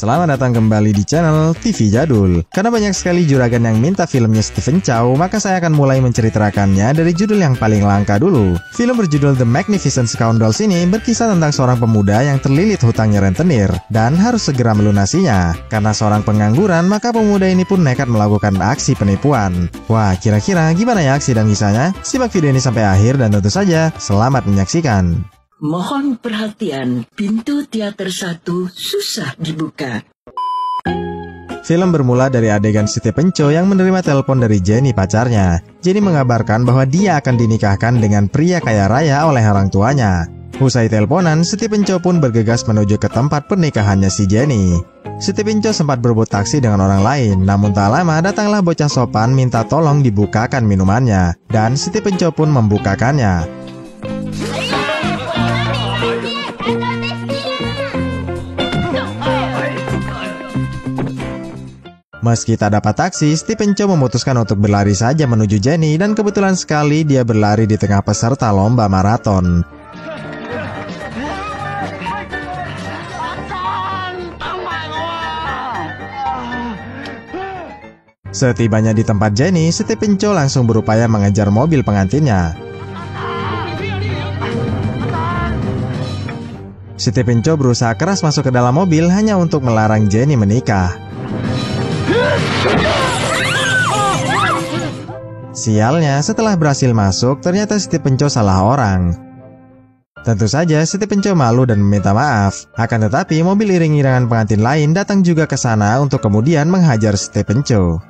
Selamat datang kembali di channel TV Jadul. Karena banyak sekali juragan yang minta filmnya Stephen Chow, maka saya akan mulai menceritakannya dari judul yang paling langka dulu. Film berjudul The Magnificent Scoundrels ini berkisah tentang seorang pemuda yang terlilit hutangnya rentenir dan harus segera melunasinya. Karena seorang pengangguran, maka pemuda ini pun nekat melakukan aksi penipuan. Wah, kira-kira gimana ya aksi dan kisahnya? Simak video ini sampai akhir dan tentu saja selamat menyaksikan. Mohon perhatian, pintu teater 1 susah dibuka. Film bermula dari adegan Stephen Chow yang menerima telepon dari Jenny pacarnya. Jenny mengabarkan bahwa dia akan dinikahkan dengan pria kaya raya oleh orang tuanya. Usai teleponan, Stephen Chow pun bergegas menuju ke tempat pernikahannya si Jenny. Stephen Chow sempat berebut taksi dengan orang lain, namun tak lama datanglah bocah sopan minta tolong dibukakan minumannya, dan Stephen Chow pun membukakannya. Meski tak dapat taksi, Stephen Chow memutuskan untuk berlari saja menuju Jenny dan kebetulan sekali dia berlari di tengah peserta lomba maraton. Setibanya di tempat Jenny, Stephen Chow langsung berupaya mengejar mobil pengantinnya. Stephen Chow berusaha keras masuk ke dalam mobil hanya untuk melarang Jenny menikah. Sialnya, setelah berhasil masuk, ternyata Stephen Chow salah orang. Tentu saja Stephen Chow malu dan meminta maaf. Akan tetapi mobil iring-iringan pengantin lain datang juga ke sana untuk kemudian menghajar Stephen Chow.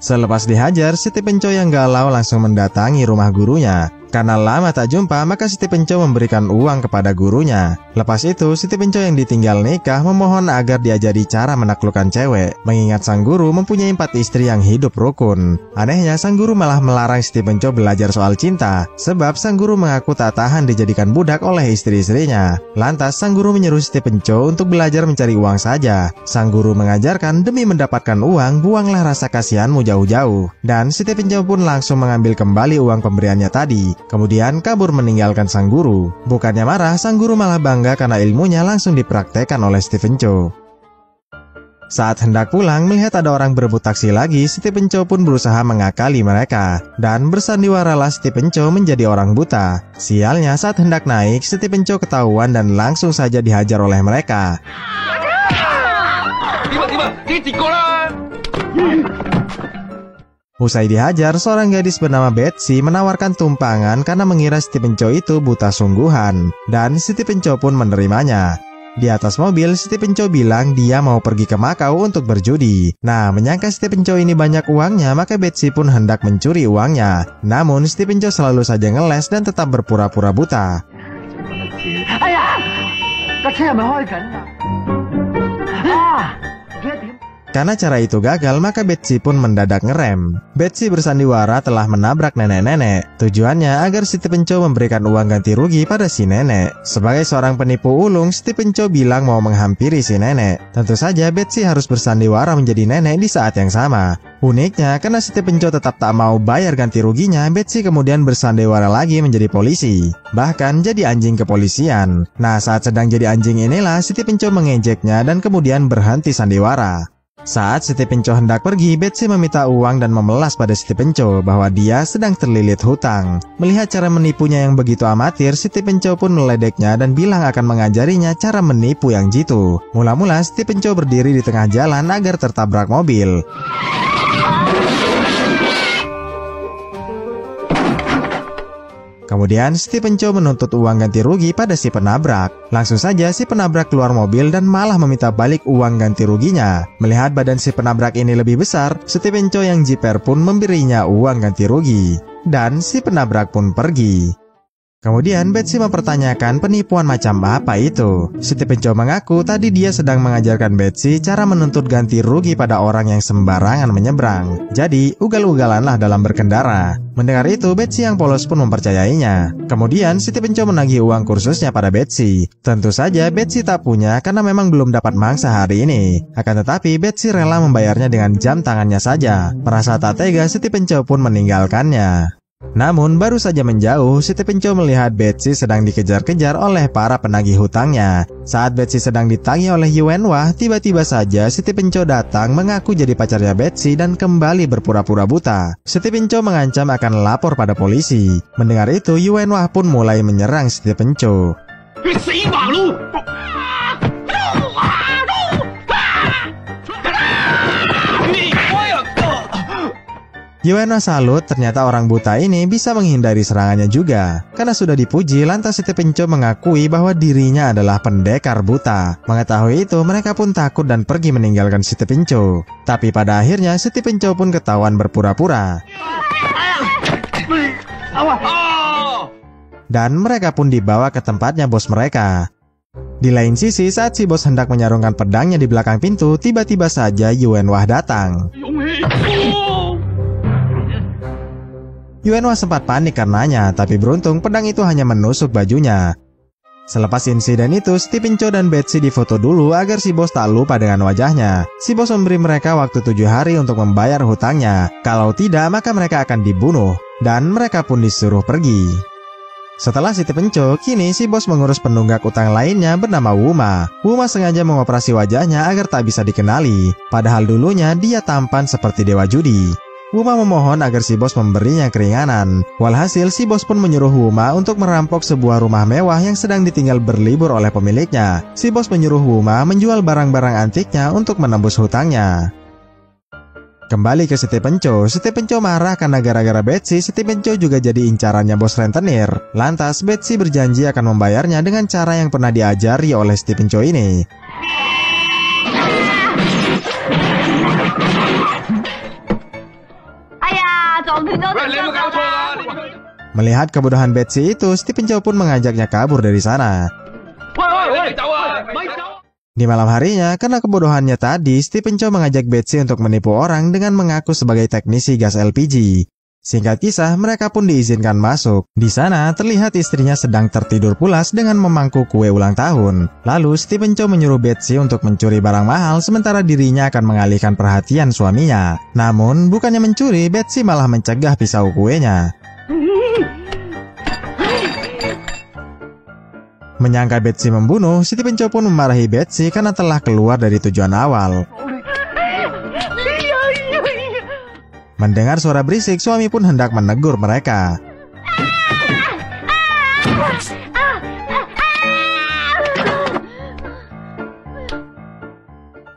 Selepas dihajar, Stephen Chow yang galau langsung mendatangi rumah gurunya. Karena lama tak jumpa, maka Stephen Chow memberikan uang kepada gurunya. Lepas itu, Stephen Chow yang ditinggal nikah memohon agar diajari cara menaklukkan cewek, mengingat sang guru mempunyai 4 istri yang hidup rukun. Anehnya, sang guru malah melarang Stephen Chow belajar soal cinta, sebab sang guru mengaku tak tahan dijadikan budak oleh istri-istrinya. Lantas, sang guru menyuruh Stephen Chow untuk belajar mencari uang saja. Sang guru mengajarkan demi mendapatkan uang, buanglah rasa kasihanmu jauh-jauh. Dan Stephen Chow pun langsung mengambil kembali uang pemberiannya tadi. Kemudian kabur meninggalkan sang guru. Bukannya marah, sang guru malah bangga karena ilmunya langsung dipraktekkan oleh Stephen Chow. Saat hendak pulang, melihat ada orang berebut taksi lagi, Stephen Chow pun berusaha mengakali mereka. Dan bersandiwaralah Stephen Chow menjadi orang buta. Sialnya, saat hendak naik, Stephen Chow ketahuan dan langsung saja dihajar oleh mereka. Usai dihajar, seorang gadis bernama Betsy menawarkan tumpangan karena mengira Stephen Chow itu buta sungguhan. Dan Stephen Chow pun menerimanya. Di atas mobil, Stephen Chow bilang dia mau pergi ke Makau untuk berjudi. Nah, menyangka Stephen Chow ini banyak uangnya, maka Betsy pun hendak mencuri uangnya. Namun, Stephen Chow selalu saja ngeles dan tetap berpura-pura buta. Karena cara itu gagal, maka Betsy pun mendadak ngerem. Betsy bersandiwara telah menabrak nenek-nenek. Tujuannya agar Stephen Chow memberikan uang ganti rugi pada si nenek. Sebagai seorang penipu ulung, Stephen Chow bilang mau menghampiri si nenek. Tentu saja Betsy harus bersandiwara menjadi nenek di saat yang sama. Uniknya, karena Stephen Chow tetap tak mau bayar ganti ruginya, Betsy kemudian bersandiwara lagi menjadi polisi. Bahkan jadi anjing kepolisian. Nah, saat sedang jadi anjing inilah Stephen Chow mengejeknya dan kemudian berhenti sandiwara. Saat Stephen Chow hendak pergi, Betsy meminta uang dan memelas pada Stephen Chow bahwa dia sedang terlilit hutang. Melihat cara menipunya yang begitu amatir, Stephen Chow pun meledeknya dan bilang akan mengajarinya cara menipu yang jitu. Mula-mula Stephen Chow berdiri di tengah jalan agar tertabrak mobil. Kemudian Stephen Chow menuntut uang ganti rugi pada si penabrak. Langsung saja si penabrak keluar mobil dan malah meminta balik uang ganti ruginya. Melihat badan si penabrak ini lebih besar, Stephen Chow yang jiper pun memberinya uang ganti rugi. Dan si penabrak pun pergi. Kemudian Betsy mempertanyakan penipuan macam apa itu. Stephen Chow mengaku tadi dia sedang mengajarkan Betsy cara menuntut ganti rugi pada orang yang sembarangan menyeberang. Jadi ugal-ugalanlah dalam berkendara. Mendengar itu, Betsy yang polos pun mempercayainya. Kemudian Stephen Chow menagih uang kursusnya pada Betsy. Tentu saja Betsy tak punya karena memang belum dapat mangsa hari ini. Akan tetapi Betsy rela membayarnya dengan jam tangannya saja. Merasa tak tega, Stephen Chow pun meninggalkannya. Namun baru saja menjauh, Siti Penco melihat Betsy sedang dikejar-kejar oleh para penagih hutangnya. Saat Betsy sedang ditagih oleh Yuenwah, tiba-tiba saja Siti Penco datang mengaku jadi pacarnya Betsy dan kembali berpura-pura buta. Siti Penco mengancam akan lapor pada polisi. Mendengar itu, Yuenwah pun mulai menyerang Siti Penco. Yuenwah salut, ternyata orang buta ini bisa menghindari serangannya juga. Karena sudah dipuji, lantas Siti Penco mengakui bahwa dirinya adalah pendekar buta. Mengetahui itu, mereka pun takut dan pergi meninggalkan Siti Penco. Tapi pada akhirnya, Siti Penco pun ketahuan berpura-pura. Dan mereka pun dibawa ke tempatnya bos mereka. Di lain sisi, saat si bos hendak menyarungkan pedangnya di belakang pintu, tiba-tiba saja Yuenwah datang. Yuenwah sempat panik karenanya, tapi beruntung pedang itu hanya menusuk bajunya. Selepas insiden itu, Siti Penco dan Betsy difoto dulu agar si bos tak lupa dengan wajahnya. Si bos memberi mereka waktu 7 hari untuk membayar hutangnya. Kalau tidak, maka mereka akan dibunuh. Dan mereka pun disuruh pergi. Setelah Siti Penco, kini si bos mengurus penunggak utang lainnya bernama Wuma. Wuma sengaja mengoperasi wajahnya agar tak bisa dikenali. Padahal dulunya dia tampan seperti dewa judi. Wuma memohon agar si bos memberinya keringanan. Walhasil si bos pun menyuruh Wuma untuk merampok sebuah rumah mewah yang sedang ditinggal berlibur oleh pemiliknya. Si bos menyuruh Wuma menjual barang-barang antiknya untuk menembus hutangnya. Kembali ke Siti Penco. Siti Penco marah karena gara-gara Betsy, Siti Penco juga jadi incarannya bos rentenir. Lantas Betsy berjanji akan membayarnya dengan cara yang pernah diajari oleh Siti Penco ini. Melihat kebodohan Betsy itu, Siti Penco pun mengajaknya kabur dari sana. Di malam harinya, karena kebodohannya tadi, Siti Penco mengajak Betsy untuk menipu orang dengan mengaku sebagai teknisi gas LPG. Singkat kisah, mereka pun diizinkan masuk. Di sana, terlihat istrinya sedang tertidur pulas dengan memangku kue ulang tahun. Lalu, Siti Penco menyuruh Betsy untuk mencuri barang mahal, sementara dirinya akan mengalihkan perhatian suaminya. Namun, bukannya mencuri, Betsy malah mencegah pisau kuenya. Menyangka Betsy membunuh, Siti Penco pun memarahi Betsy karena telah keluar dari tujuan awal. Mendengar suara berisik, suami pun hendak menegur mereka.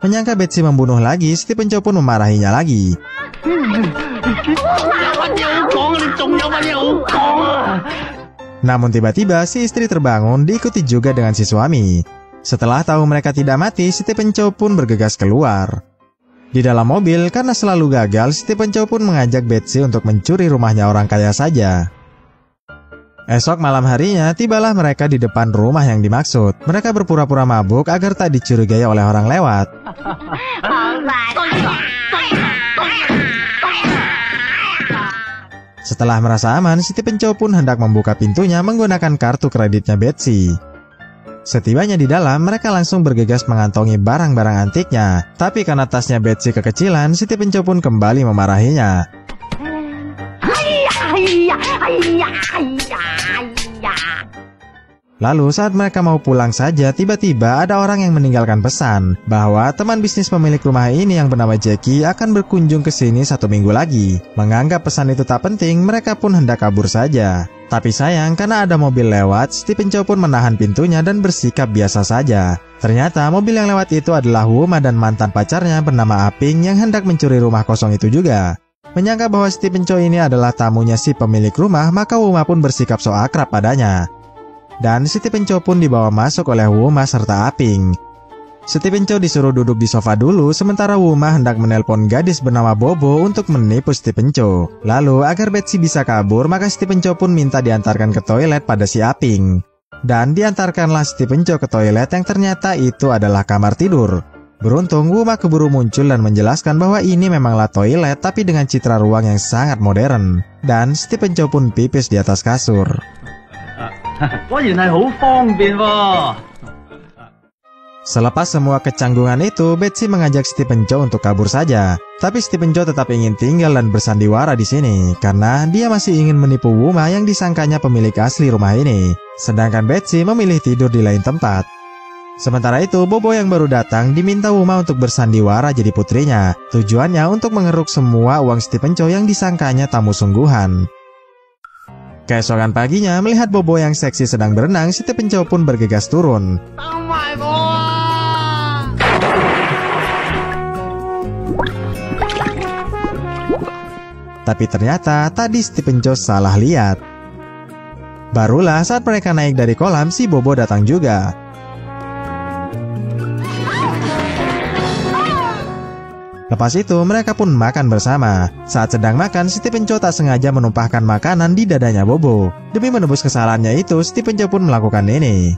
Menyangka Betsy membunuh lagi, Siti Penco pun memarahinya lagi. Namun tiba-tiba si istri terbangun diikuti juga dengan si suami. Setelah tahu mereka tidak mati, Siti Penco pun bergegas keluar. Di dalam mobil, karena selalu gagal, Siti Penco pun mengajak Betsy untuk mencuri rumahnya orang kaya saja. Esok malam harinya, tibalah mereka di depan rumah yang dimaksud. Mereka berpura-pura mabuk agar tak dicurigai oleh orang lewat. Setelah merasa aman, Siti Penco pun hendak membuka pintunya menggunakan kartu kreditnya Betsy. Setibanya di dalam, mereka langsung bergegas mengantongi barang-barang antiknya. Tapi karena tasnya Betsy kekecilan, Siti Penco pun kembali memarahinya. Lalu saat mereka mau pulang saja, tiba-tiba ada orang yang meninggalkan pesan bahwa teman bisnis pemilik rumah ini yang bernama Jackie akan berkunjung ke sini 1 minggu lagi. Menganggap pesan itu tak penting, mereka pun hendak kabur saja. Tapi sayang, karena ada mobil lewat, Siti Penco pun menahan pintunya dan bersikap biasa saja. Ternyata mobil yang lewat itu adalah Wuma dan mantan pacarnya bernama Aping yang hendak mencuri rumah kosong itu juga. Menyangka bahwa Siti Penco ini adalah tamunya si pemilik rumah, maka Wuma pun bersikap so akrab padanya. Dan Siti Penco pun dibawa masuk oleh Wuma serta Aping. Siti Penco disuruh duduk di sofa dulu, sementara Wuma hendak menelpon gadis bernama Bobo untuk menipu Siti Penco. Lalu, agar Betsy bisa kabur, maka Siti Penco pun minta diantarkan ke toilet pada si Aping. Dan diantarkanlah Siti Penco ke toilet yang ternyata itu adalah kamar tidur. Beruntung, Wuma keburu muncul dan menjelaskan bahwa ini memanglah toilet tapi dengan citra ruang yang sangat modern. Dan Siti Penco pun pipis di atas kasur. Selepas semua kecanggungan itu, Betsy mengajak Stephen Chow untuk kabur saja. Tapi Stephen Chow tetap ingin tinggal dan bersandiwara di sini karena dia masih ingin menipu Wuma yang disangkanya pemilik asli rumah ini. Sedangkan Betsy memilih tidur di lain tempat. Sementara itu, Bobo yang baru datang diminta Wuma untuk bersandiwara jadi putrinya. Tujuannya untuk mengeruk semua uang Stephen Chow yang disangkanya tamu sungguhan. Keesokan paginya, melihat Bobo yang seksi sedang berenang, Stephen Chow pun bergegas turun. Tapi ternyata tadi Stephen Chow salah lihat. Barulah saat mereka naik dari kolam, si Bobo datang juga. Lepas itu mereka pun makan bersama. Saat sedang makan, Stephen Chow tak sengaja menumpahkan makanan di dadanya Bobo. Demi menebus kesalahannya itu, Stephen Chow pun melakukan ini.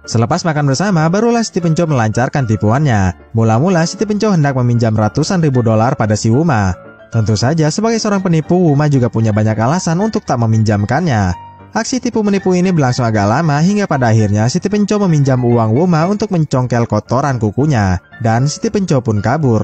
Selepas makan bersama, barulah Stephen Chow melancarkan tipuannya. Mula-mula Stephen Chow hendak meminjam ratusan ribu dolar pada si Wuma. Tentu saja sebagai seorang penipu, Wuma juga punya banyak alasan untuk tak meminjamkannya. Aksi tipu menipu ini berlangsung agak lama hingga pada akhirnya Stephen Chow meminjam uang Wuma untuk mencongkel kotoran kukunya. Dan Stephen Chow pun kabur.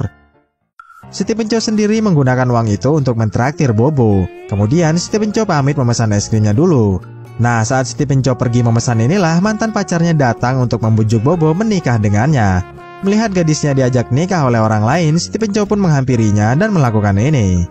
Stephen Chow sendiri menggunakan uang itu untuk mentraktir Bobo. Kemudian Stephen Chow pamit memesan es krimnya dulu. Nah, saat Stephen Chow pergi memesan inilah mantan pacarnya datang untuk membujuk Bobo menikah dengannya. Melihat gadisnya diajak nikah oleh orang lain, Stephen Chow pun menghampirinya dan melakukan ini.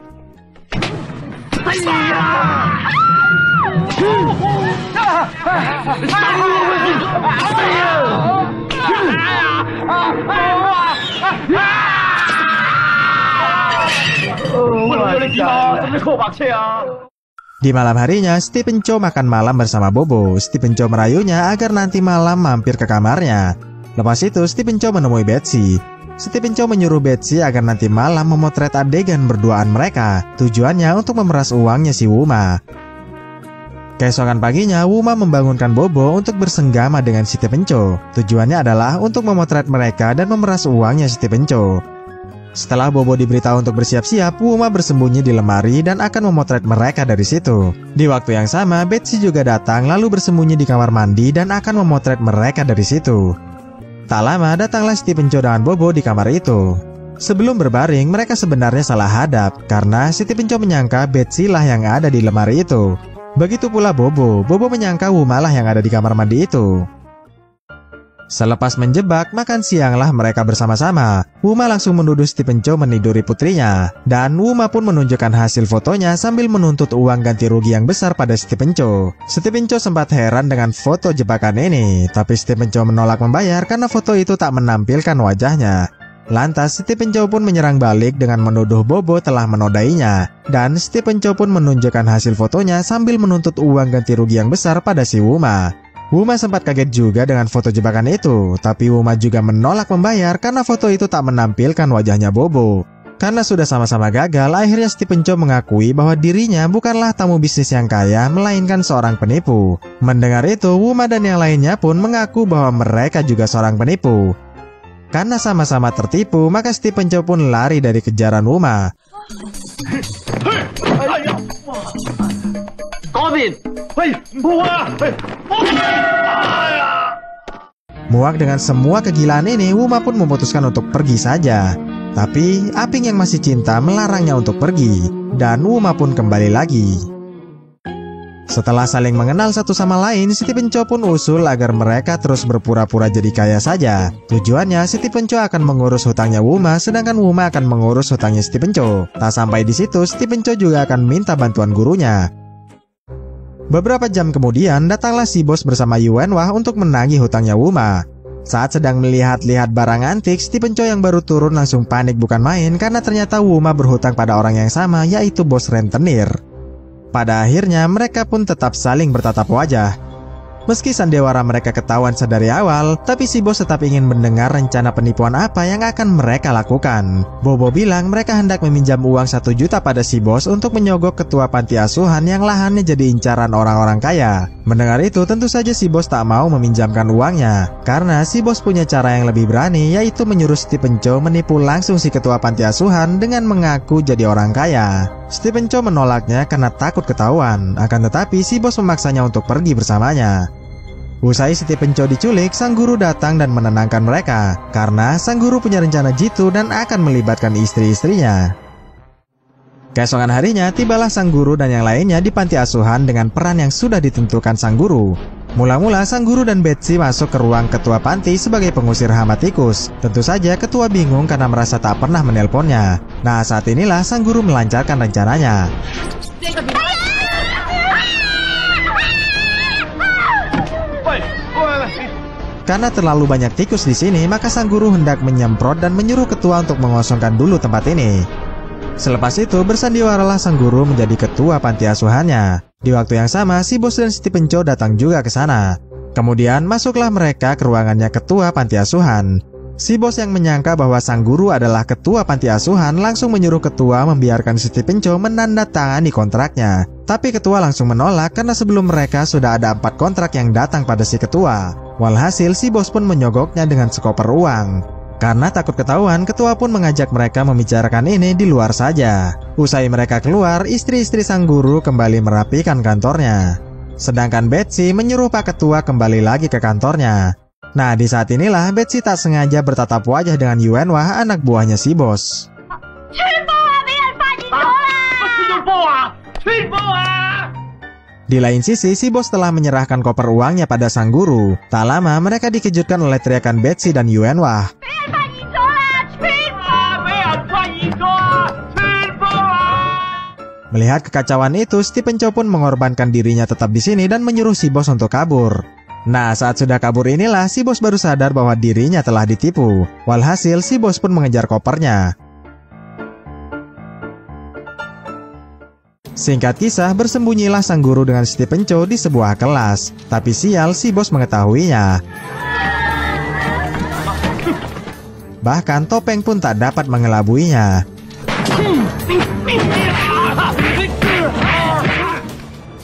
Di malam harinya, Stephen Chow makan malam bersama Bobo. Stephen Chow merayunya agar nanti malam mampir ke kamarnya. Lepas itu, Stephen Chow menemui Betsy. Stephen Chow menyuruh Betsy agar nanti malam memotret adegan berduaan mereka. Tujuannya untuk memeras uangnya si Wuma. Keesokan paginya, Wuma membangunkan Bobo untuk bersenggama dengan Stephen Chow. Tujuannya adalah untuk memotret mereka dan memeras uangnya Stephen Chow. Setelah Bobo diberitahu untuk bersiap-siap, Wuma bersembunyi di lemari dan akan memotret mereka dari situ. Di waktu yang sama, Betsy juga datang lalu bersembunyi di kamar mandi dan akan memotret mereka dari situ. Tak lama, datanglah Stephen Chow dengan Bobo di kamar itu. Sebelum berbaring, mereka sebenarnya salah hadap karena Stephen Chow menyangka Betsy lah yang ada di lemari itu. Begitu pula Bobo. Bobo menyangka Wuma lah yang ada di kamar mandi itu. Selepas menjebak, makan sianglah mereka bersama-sama. Wuma langsung menuduh Stephen Chow meniduri putrinya. Dan Wuma pun menunjukkan hasil fotonya sambil menuntut uang ganti rugi yang besar pada Stephen Chow. Stephen Chow sempat heran dengan foto jebakan ini. Tapi Stephen Chow menolak membayar karena foto itu tak menampilkan wajahnya. Lantas Stephen Chow pun menyerang balik dengan menuduh Bobo telah menodainya. Dan Stephen Chow pun menunjukkan hasil fotonya sambil menuntut uang ganti rugi yang besar pada si Wuma. Wuma sempat kaget juga dengan foto jebakan itu, tapi Wuma juga menolak membayar karena foto itu tak menampilkan wajahnya Bobo. Karena sudah sama-sama gagal, akhirnya Stephen Chow mengakui bahwa dirinya bukanlah tamu bisnis yang kaya, melainkan seorang penipu. Mendengar itu, Wuma dan yang lainnya pun mengaku bahwa mereka juga seorang penipu. Karena sama-sama tertipu, maka Stephen Chow pun lari dari kejaran Wuma. Muak dengan semua kegilaan ini, Wuma pun memutuskan untuk pergi saja. Tapi Aping yang masih cinta melarangnya untuk pergi, dan Wuma pun kembali lagi. Setelah saling mengenal satu sama lain, Stephen Chow pun usul agar mereka terus berpura-pura jadi kaya saja. Tujuannya, Stephen Chow akan mengurus hutangnya Wuma, sedangkan Wuma akan mengurus hutangnya Stephen Chow. Tak sampai di situ, Stephen Chow juga akan minta bantuan gurunya. Beberapa jam kemudian, datanglah si bos bersama Yuan Wah untuk menagih hutangnya Wuma. Saat sedang melihat-lihat barang antik, Stephen Chow yang baru turun langsung panik bukan main karena ternyata Wuma berhutang pada orang yang sama, yaitu bos rentenir. Pada akhirnya, mereka pun tetap saling bertatap wajah. Meski sandiwara mereka ketahuan sedari awal, tapi si bos tetap ingin mendengar rencana penipuan apa yang akan mereka lakukan. Bobo bilang mereka hendak meminjam uang 1 juta pada si bos untuk menyogok ketua panti asuhan yang lahannya jadi incaran orang-orang kaya. Mendengar itu, tentu saja si bos tak mau meminjamkan uangnya, karena si bos punya cara yang lebih berani, yaitu menyuruh Stephen Chow menipu langsung si ketua panti asuhan dengan mengaku jadi orang kaya. Stephen Chow menolaknya karena takut ketahuan, akan tetapi si bos memaksanya untuk pergi bersamanya. Usai Stephen Chow diculik, sang guru datang dan menenangkan mereka, karena sang guru punya rencana jitu dan akan melibatkan istri-istrinya. Keesokan harinya, tibalah sang guru dan yang lainnya di panti asuhan dengan peran yang sudah ditentukan sang guru. Mula-mula sang guru dan Betsy masuk ke ruang ketua panti sebagai pengusir hama tikus. Tentu saja ketua bingung karena merasa tak pernah menelponnya. Nah, saat inilah sang guru melancarkan rencananya. Karena terlalu banyak tikus di sini, maka sang guru hendak menyemprot dan menyuruh ketua untuk mengosongkan dulu tempat ini. Selepas itu, bersandiwaralah sang guru menjadi ketua panti asuhannya. Di waktu yang sama, si bos dan Stephen Chow datang juga ke sana. Kemudian masuklah mereka ke ruangannya ketua panti asuhan. Si bos yang menyangka bahwa sang guru adalah ketua panti asuhan langsung menyuruh ketua membiarkan Stephen Chow menandatangani kontraknya. Tapi ketua langsung menolak karena sebelum mereka sudah ada 4 kontrak yang datang pada si ketua. Walhasil si bos pun menyogoknya dengan sekoper uang. Karena takut ketahuan, ketua pun mengajak mereka membicarakan ini di luar saja. Usai mereka keluar, istri-istri sang guru kembali merapikan kantornya. Sedangkan Betsy menyuruh Pak Ketua kembali lagi ke kantornya. Nah, di saat inilah Betsy tak sengaja bertatap wajah dengan Yuanwah, anak buahnya si bos. Di lain sisi, si bos telah menyerahkan koper uangnya pada sang guru. Tak lama, mereka dikejutkan oleh teriakan Betsy dan Yuanwah. Melihat kekacauan itu, Stephen Chow pun mengorbankan dirinya tetap di sini dan menyuruh si bos untuk kabur. Nah, saat sudah kabur inilah si bos baru sadar bahwa dirinya telah ditipu. Walhasil, si bos pun mengejar kopernya. Singkat kisah, bersembunyilah sang guru dengan Stephen Chow di sebuah kelas. Tapi sial, si bos mengetahuinya. Bahkan topeng pun tak dapat mengelabuinya.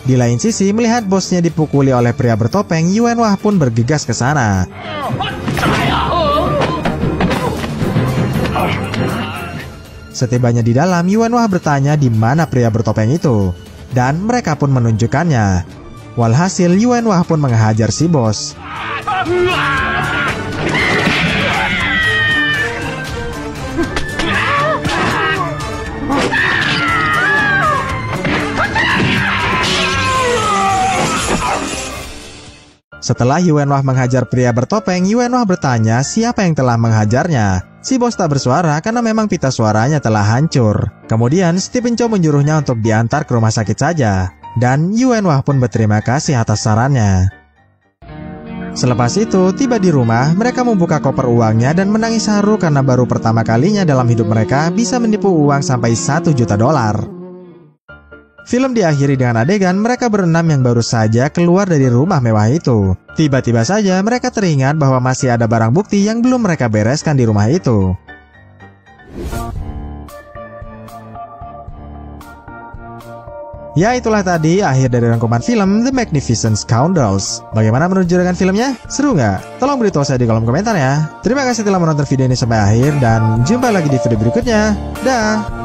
Di lain sisi, melihat bosnya dipukuli oleh pria bertopeng, Yuanwah pun bergegas ke sana. Setibanya di dalam, Yuanwah bertanya di mana pria bertopeng itu, dan mereka pun menunjukkannya. Walhasil, Yuanwah pun menghajar si bos. Setelah Yuanwah menghajar pria bertopeng, Yuanwah bertanya siapa yang telah menghajarnya. Si bos tak bersuara karena memang pita suaranya telah hancur. Kemudian Stephen Chow menyuruhnya untuk diantar ke rumah sakit saja. Dan Yuanwah pun berterima kasih atas sarannya. Selepas itu, tiba di rumah, mereka membuka koper uangnya dan menangis haru karena baru pertama kalinya dalam hidup mereka bisa menipu uang sampai $1 juta. Film diakhiri dengan adegan mereka berenam yang baru saja keluar dari rumah mewah itu. Tiba-tiba saja mereka teringat bahwa masih ada barang bukti yang belum mereka bereskan di rumah itu. Ya, itulah tadi akhir dari rangkuman film The Magnificent Scoundrels. Bagaimana menurut juragan filmnya? Seru nggak? Tolong beritahu saya di kolom komentar ya. Terima kasih telah menonton video ini sampai akhir dan jumpa lagi di video berikutnya. Dah.